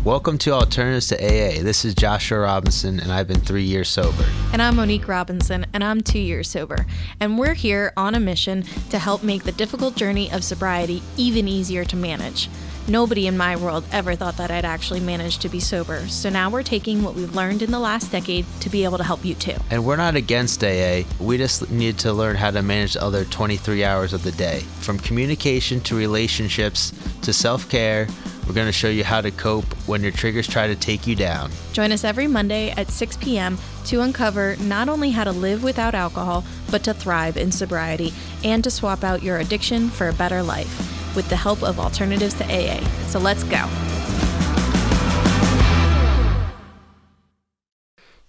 Welcome to Alternatives to AA. This is Joshua Robinson, and I've been 3 years sober. And I'm Monique Robinson, and I'm 2 years sober. And we're here on a mission to help make the difficult journey of sobriety even easier to manage. Nobody in my world ever thought that I'd actually manage to be sober. So now we're taking what we've learned in the last decade to be able to help you too. And we're not against AA. We just need to learn how to manage the other 23 hours of the day. From communication to relationships to self-care, we're going to show you how to cope when your triggers try to take you down. Join us every Monday at 6 p.m. to uncover not only how to live without alcohol, but to thrive in sobriety and to swap out your addiction for a better life with the help of Alternatives to AA. So let's go.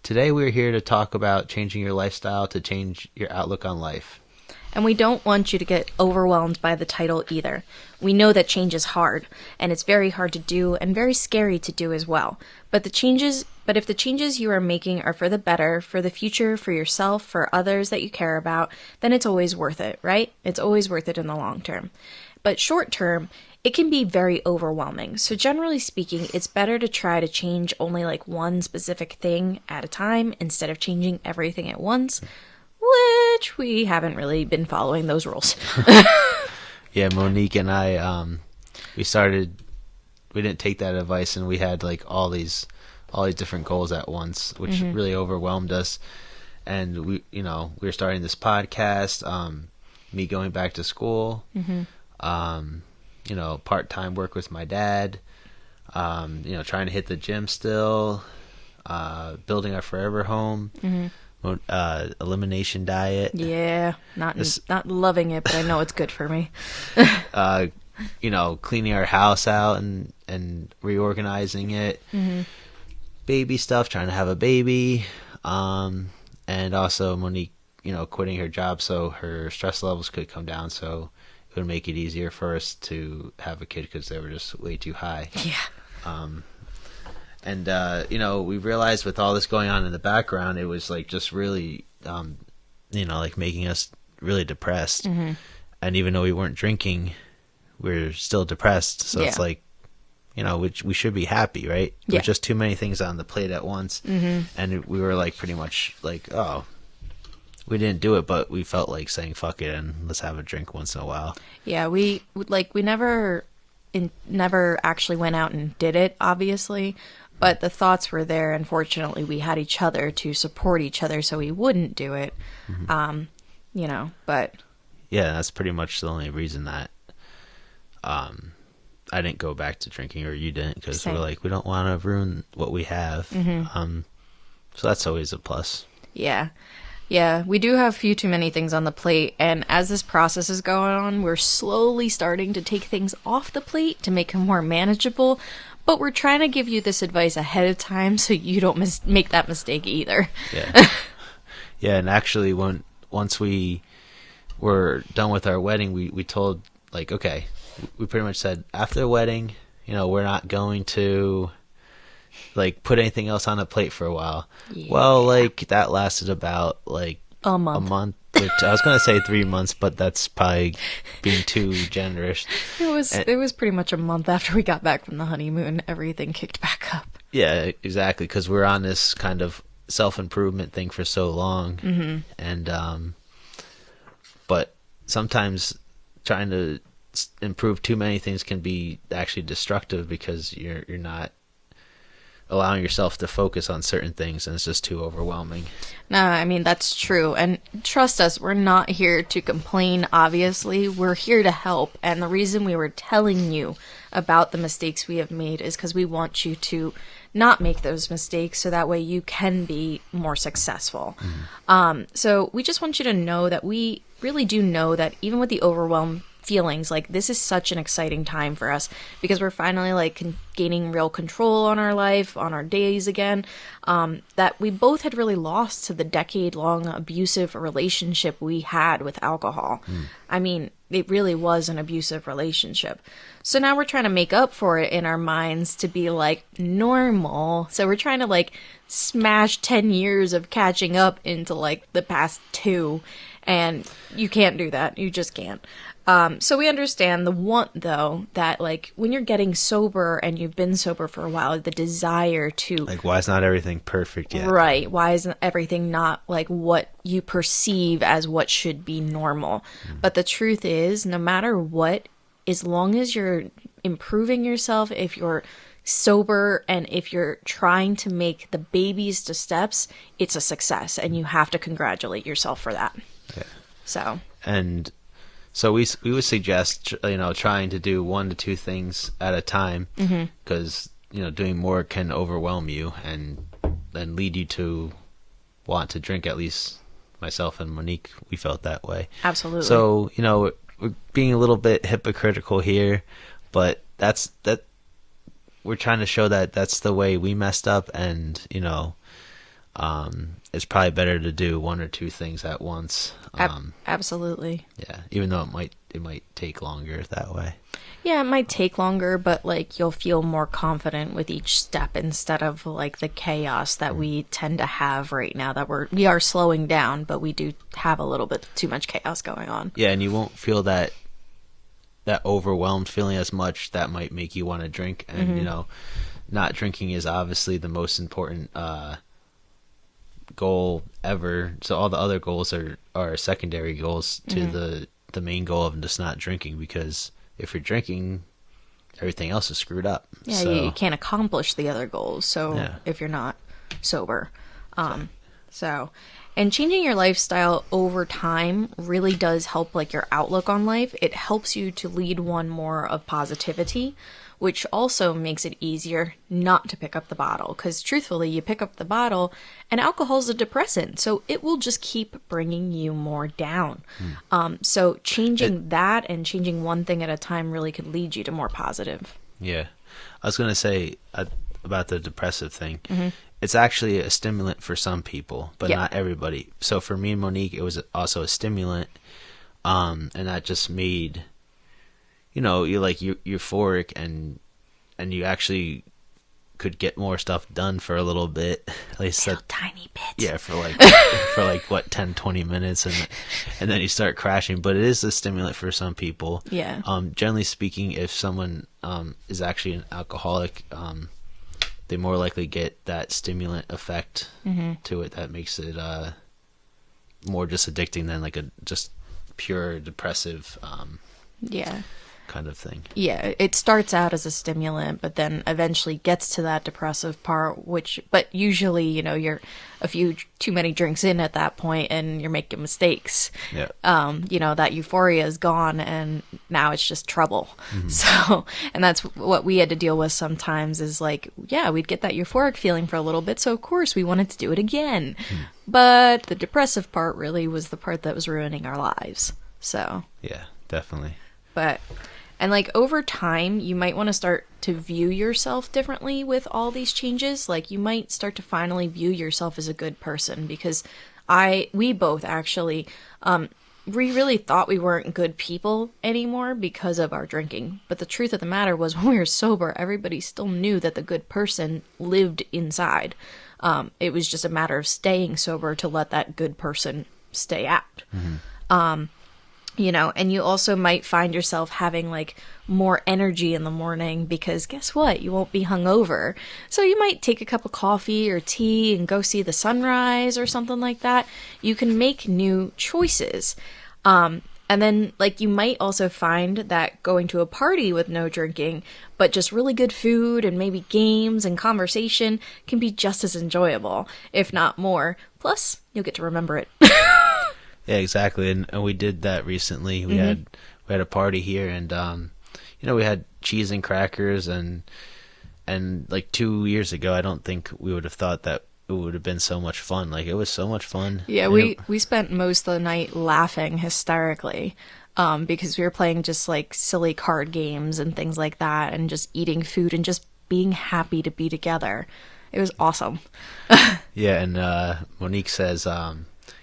Today we're here to talk about changing your lifestyle to change your outlook on life. And we don't want you to get overwhelmed by the title either. We know that change is hard, and it's very hard to do and very scary to do as well. But if the changes you are making are for the better, for the future, for yourself, for others that you care about, then it's always worth it, right? It's always worth it in the long term. But short term, it can be very overwhelming. So generally speaking, it's better to try to change only like one specific thing at a time instead of changing everything at once, which we haven't really been following those rules. Yeah, Monique and I, we didn't take that advice, and we had like all these different goals at once, which really overwhelmed us. And we were starting this podcast, me going back to school, part-time work with my dad, trying to hit the gym still, building our forever home, elimination diet. Yeah, not loving it, but I know it's good for me. Cleaning our house out and reorganizing it, baby stuff, trying to have a baby, and also Monique, quitting her job so her stress levels could come down, so it would make it easier for us to have a kid because they were just way too high. Yeah. We realized with all this going on in the background, it was like just really, making us really depressed. And even though we weren't drinking, we're still depressed. So it's like, we should be happy, right? Yeah. There's just too many things on the plate at once. And we were like pretty much like, oh, we didn't do it, but we felt like saying fuck it and let's have a drink once in a while. Yeah, we never actually went out and did it, obviously, but the thoughts were there. Unfortunately, we had each other to support each other so we wouldn't do it. But yeah, that's pretty much the only reason that I didn't go back to drinking, or you didn't, because we're like, we don't want to ruin what we have. So that's always a plus. Yeah, we do have a few too many things on the plate, and as this process is going on, we're slowly starting to take things off the plate to make them more manageable, but we're trying to give you this advice ahead of time so you don't make that mistake either. Yeah. Yeah, and actually, once we were done with our wedding, we told, like, okay, we pretty much said, after the wedding, we're not going to like put anything else on a plate for a while. Yeah. Well, like that lasted about like a month. Which I was gonna say 3 months, but that's probably being too generous. It was pretty much a month after we got back from the honeymoon, everything kicked back up. Yeah, exactly, because we're on this kind of self-improvement thing for so long, and but sometimes trying to improve too many things can be actually destructive because you're not allowing yourself to focus on certain things, and it's just too overwhelming. No, I mean, that's true. And trust us, we're not here to complain, obviously. We're here to help. And the reason we were telling you about the mistakes we have made is because we want you to not make those mistakes so that way you can be more successful. So we just want you to know that we really do know that even with the overwhelm feelings, like this is such an exciting time for us because we're finally like gaining real control on our life, on our days again, that we both had really lost to the decade-long abusive relationship we had with alcohol. I mean, it really was an abusive relationship. So now we're trying to make up for it in our minds to be like normal. So we're trying to like smash 10 years of catching up into like the past 2. And you can't do that. You just can't. So we understand the want, though, that like when you're getting sober and you've been sober for a while, the desire to Like, why is not everything perfect yet? right, why isn't everything not like what you perceive as what should be normal? But the truth is, no matter what, as long as you're improving yourself, if you're sober and if you're trying to make the babies to steps, it's a success, and you have to congratulate yourself for that. Yeah. So And so we would suggest, trying to do 1 to 2 things at a time, because doing more can overwhelm you and then lead you to want to drink. At least myself and Monique, we felt that way. absolutely. So we're being a little bit hypocritical here, but that we're trying to show that that's the way we messed up, and it's probably better to do 1 or 2 things at once. Absolutely. Yeah, even though it might take longer that way. Yeah, it might take longer, but like you'll feel more confident with each step instead of like the chaos that we tend to have right now, that we are slowing down, but we do have a little bit too much chaos going on. Yeah, and you won't feel that overwhelmed feeling as much. That might make you want to drink, and not drinking is obviously the most important goal ever. So all the other goals are secondary goals to the main goal of just not drinking, because if you're drinking, everything else is screwed up. Yeah, So, you can't accomplish the other goals. So Yeah. if you're not sober, and changing your lifestyle over time really does help like your outlook on life. It helps you to lead one more of positivity, which also makes it easier not to pick up the bottle. Because truthfully, you pick up the bottle and alcohol's a depressant, so it will just keep bringing you more down. So changing that and changing one thing at a time really could lead you to more positive. Yeah, I was gonna say about the depressive thing. It's actually a stimulant for some people, but not everybody. So for me and Monique, it was also a stimulant, and that just made, you're like euphoric, and you actually could get more stuff done for a little bit, at least Little tiny bit. yeah, for like what, 10-20 minutes, and then you start crashing. But it is a stimulant for some people. Yeah. Generally speaking, if someone is actually an alcoholic, they more likely get that stimulant effect to it that makes it more just addicting than like a just pure depressive Yeah. kind of thing. Yeah, it starts out as a stimulant, but then eventually gets to that depressive part, but usually, you're a few too many drinks in at that point and you're making mistakes. Yeah. That euphoria is gone and now it's just trouble. So, and that's what we had to deal with sometimes is like, yeah, we'd get that euphoric feeling for a little bit. So of course we wanted to do it again. But the depressive part really was the part that was ruining our lives. So, Yeah, definitely. And like over time, you might want to start to view yourself differently with all these changes. Like you might start to finally view yourself as a good person, because we both actually, we really thought we weren't good people anymore because of our drinking. But the truth of the matter was, when we were sober, everybody still knew that the good person lived inside. It was just a matter of staying sober to let that good person stay out. And you also might find yourself having like more energy in the morning because guess what? You won't be hungover. So you might take a cup of coffee or tea and go see the sunrise or something like that. You can make new choices. And then like you might also find that going to a party with no drinking, but just really good food and maybe games and conversation can be just as enjoyable, if not more. Plus, you'll get to remember it. Yeah, exactly. And we did that recently. We had a party here, and we had cheese and crackers, and like 2 years ago, I don't think we would have thought that it would have been so much fun. Like, it was so much fun. Yeah, we spent most of the night laughing hysterically, because we were playing just like silly card games and things like that, and just eating food and just being happy to be together. It was awesome. Yeah, and Monique says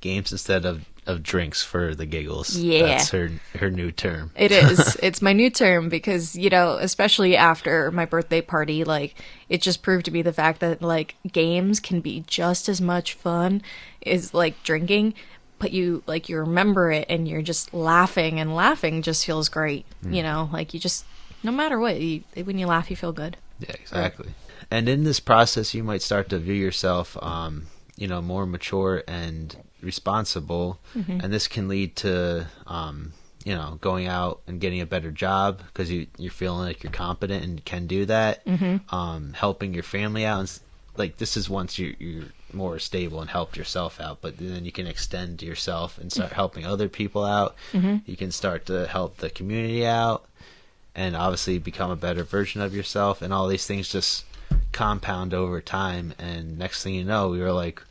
games instead of drinks for the giggles. Yeah. That's her new term. It is. It's my new term because, especially after my birthday party, like, it just proved to be the fact that, like, games can be just as much fun as, like, drinking, but you remember it and you're just laughing, and laughing just feels great. You know, like you just, no matter what, when you laugh, you feel good. Yeah, exactly. And in this process, you might start to view yourself, more mature and responsible. And this can lead to, going out and getting a better job because you're feeling like you're competent and can do that. Helping your family out. And, like, this is once you're more stable and helped yourself out, but then you can extend yourself and start helping other people out. You can start to help the community out and obviously become a better version of yourself. And all these things just compound over time, and next thing you know, we were like,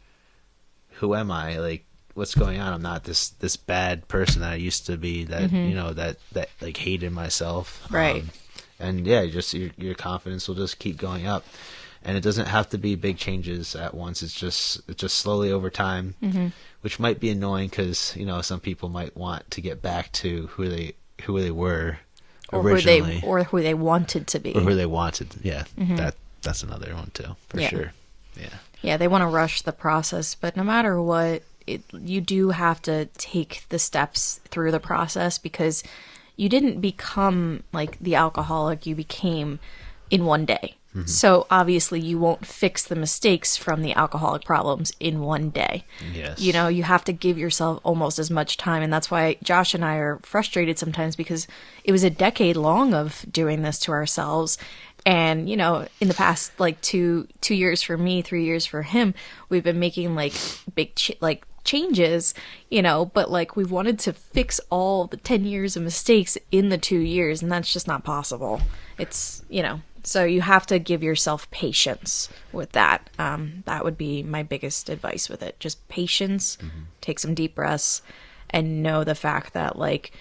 who am I? Like, what's going on? I'm not this bad person that I used to be, that that like hated myself, right? And yeah, just your confidence will just keep going up, and it doesn't have to be big changes at once. It's just slowly over time, which might be annoying because some people might want to get back to who they were originally, or who they wanted to be, or who they wanted. Yeah, that's another one too, for sure. Yeah, they want to rush the process, but no matter what, you do have to take the steps through the process, because you didn't become like the alcoholic you became in one day. So obviously you won't fix the mistakes from the alcoholic problems in one day. Yes. You have to give yourself almost as much time. And that's why Josh and I are frustrated sometimes, because it was a decade long of doing this to ourselves. And, in the past, like 2 years for me, 3 years for him, we've been making like big changes, but like we've wanted to fix all the 10 years of mistakes in the 2 years. And that's just not possible. It's, so you have to give yourself patience with that. That would be my biggest advice with it. Just patience, take some deep breaths, and know the fact that like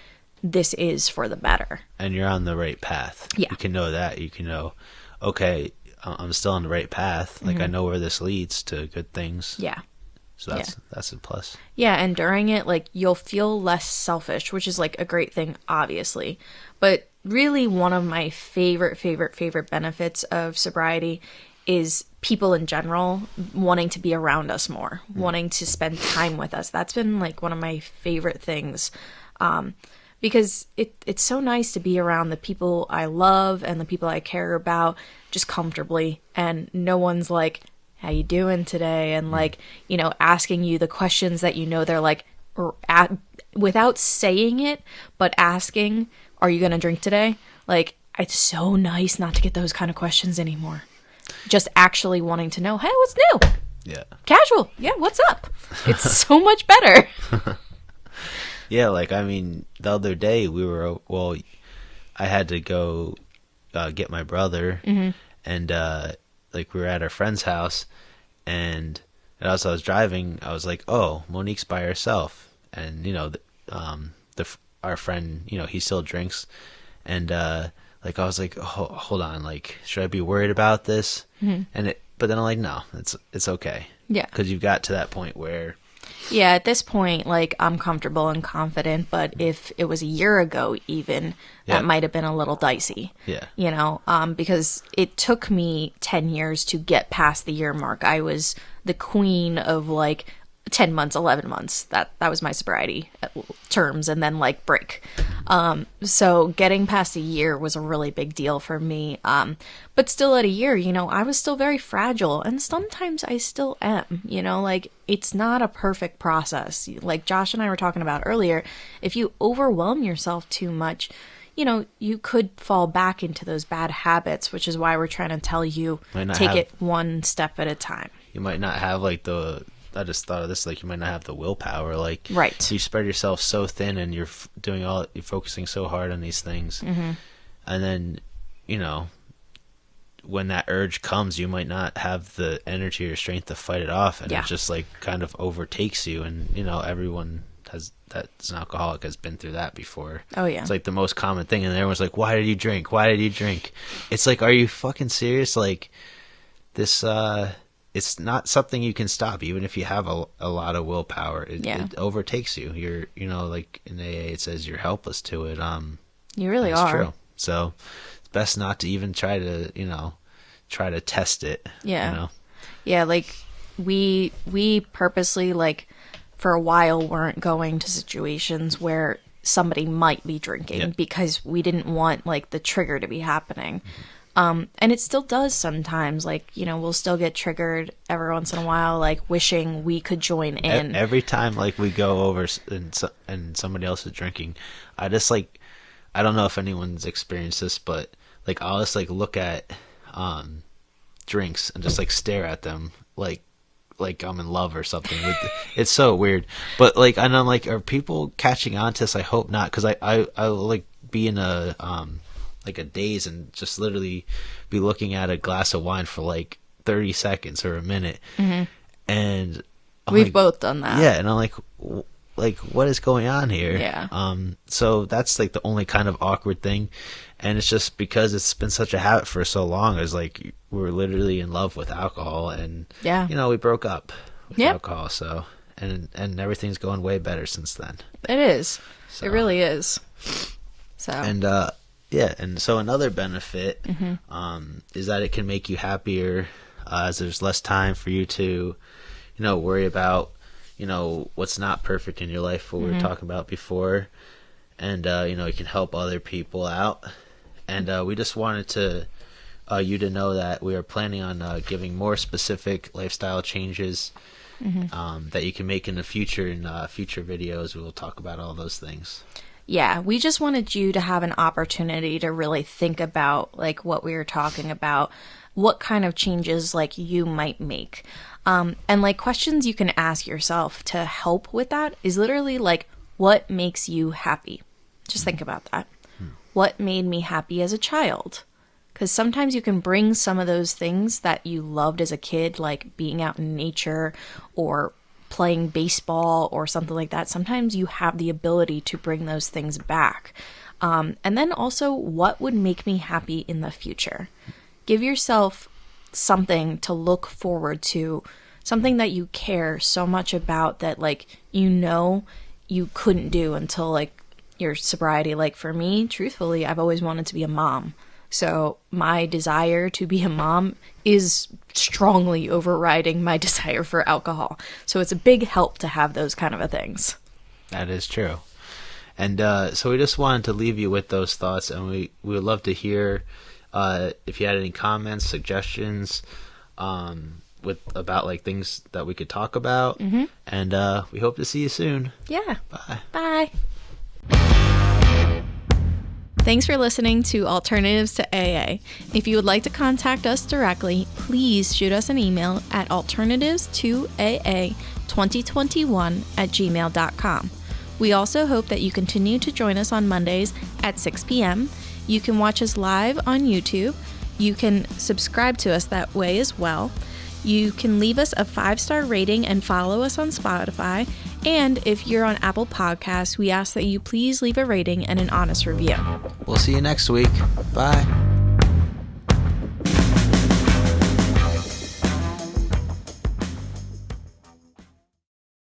this is for the better. And you're on the right path. Yeah. You can know that. You can know, okay, I'm still on the right path. Like I know where this leads to good things. Yeah. So that's a plus. Yeah, and during it, like, you'll feel less selfish, which is like a great thing, obviously. But really, one of my favorite benefits of sobriety is people in general wanting to be around us more, wanting to spend time with us. That's been like one of my favorite things, because it's so nice to be around the people I love and the people I care about just comfortably, and no one's like, how you doing today? And like, asking you the questions that they're like, without saying it, but asking, are you going to drink today? Like, it's so nice not to get those kind of questions anymore. Just actually wanting to know, hey, what's new? Yeah. Casual. Yeah, what's up? It's so much better. Yeah, like, I mean, the other day I had to go get my brother, and like we were at our friend's house, and as I was driving, I was like, oh, Monique's by herself. And, our friend, he still drinks. And, like, I was like, oh, hold on, like, should I be worried about this? But then I'm like, no, it's okay. Yeah. Because you've got to that point where. Yeah, at this point, like, I'm comfortable and confident, but if it was a year ago even, that might have been a little dicey. Yeah. Because it took me 10 years to get past the year mark. I was the queen of, like, 10 months, 11 months. That was my sobriety terms, and then, like, break. So getting past a year was a really big deal for me. But still at a year, I was still very fragile, and sometimes I still am, like, it's not a perfect process. Like Josh and I were talking about earlier, if you overwhelm yourself too much, you could fall back into those bad habits, which is why we're trying to tell you, take it one step at a time. You might not have, like, I just thought of this, like, you might not have the willpower, like, right. You spread yourself so thin, and you're focusing so hard on these things, and then, when that urge comes, you might not have the energy or strength to fight it off, and it just, like, kind of overtakes you. And everyone that's an alcoholic has been through that before. Oh yeah, it's like the most common thing, and everyone's like, why did you drink? It's like, are you fucking serious? Like, this it's not something you can stop, even if you have a lot of willpower. It overtakes you. You're, like in AA it says you're helpless to it. You really are. True. So it's best not to even try to test it. Yeah. Yeah, like we purposely, like, for a while weren't going to situations where somebody might be drinking Yep. because we didn't want like the trigger to be happening. And it still does sometimes, like, you know, we'll still get triggered every once in a while, like wishing we could join in. Every time like we go over and somebody else is drinking, I just like, I don't know if anyone's experienced this, but like I'll just like look at drinks and just like stare at them like I'm in love or something. It's so weird. But like, and I'm like, are people catching on to this? I hope not, because I like be in a like a daze and just literally be looking at a glass of wine for like 30 seconds or a minute. Mm-hmm. And We've like, both done that. yeah, and I'm like what is going on here? Yeah. So that's like the only kind of awkward thing, and it's just because it's been such a habit for so long. It's like we're literally in love with alcohol, and Yeah. you know, we broke up with Yep. alcohol, so and everything's going way better since then. It is. So. It really is. So. And yeah, and so another benefit Mm-hmm. is that it can make you happier, as there's less time for you to, you know, worry about, you know, what's not perfect in your life, what we were talking about before, and you know, you can help other people out. And we just wanted to you to know that we are planning on giving more specific lifestyle changes that you can make in the future. In future videos, we will talk about all those things. Yeah, we just wanted you to have an opportunity to really think about like what we were talking about, what kind of changes like you might make. And like questions you can ask yourself to help with that is literally like, what makes you happy? Just think about that. What made me happy as a child? Because sometimes you can bring some of those things that you loved as a kid, like being out in nature or playing baseball or something like that. Sometimes you have the ability to bring those things back. And then also, what would make me happy in the future? Give yourself something to look forward to, something that you care so much about that, like, you know, you couldn't do until like your sobriety. Like for me, truthfully, I've always wanted to be a mom. So my desire to be a mom is strongly overriding my desire for alcohol. So it's a big help to have those kind of things. That is true. And so we just wanted to leave you with those thoughts, and we would love to hear if you had any comments, suggestions about like things that we could talk about. Mm-hmm. And we hope to see you soon. Yeah. Bye. Bye. Thanks for listening to Alternatives to AA. If you would like to contact us directly, please shoot us an email at alternatives2aa2021@gmail.com. We also hope that you continue to join us on Mondays at 6 p.m. You can watch us live on YouTube. You can subscribe to us that way as well. You can leave us a 5-star rating and follow us on Spotify. And if you're on Apple Podcasts, we ask that you please leave a rating and an honest review. We'll see you next week. Bye.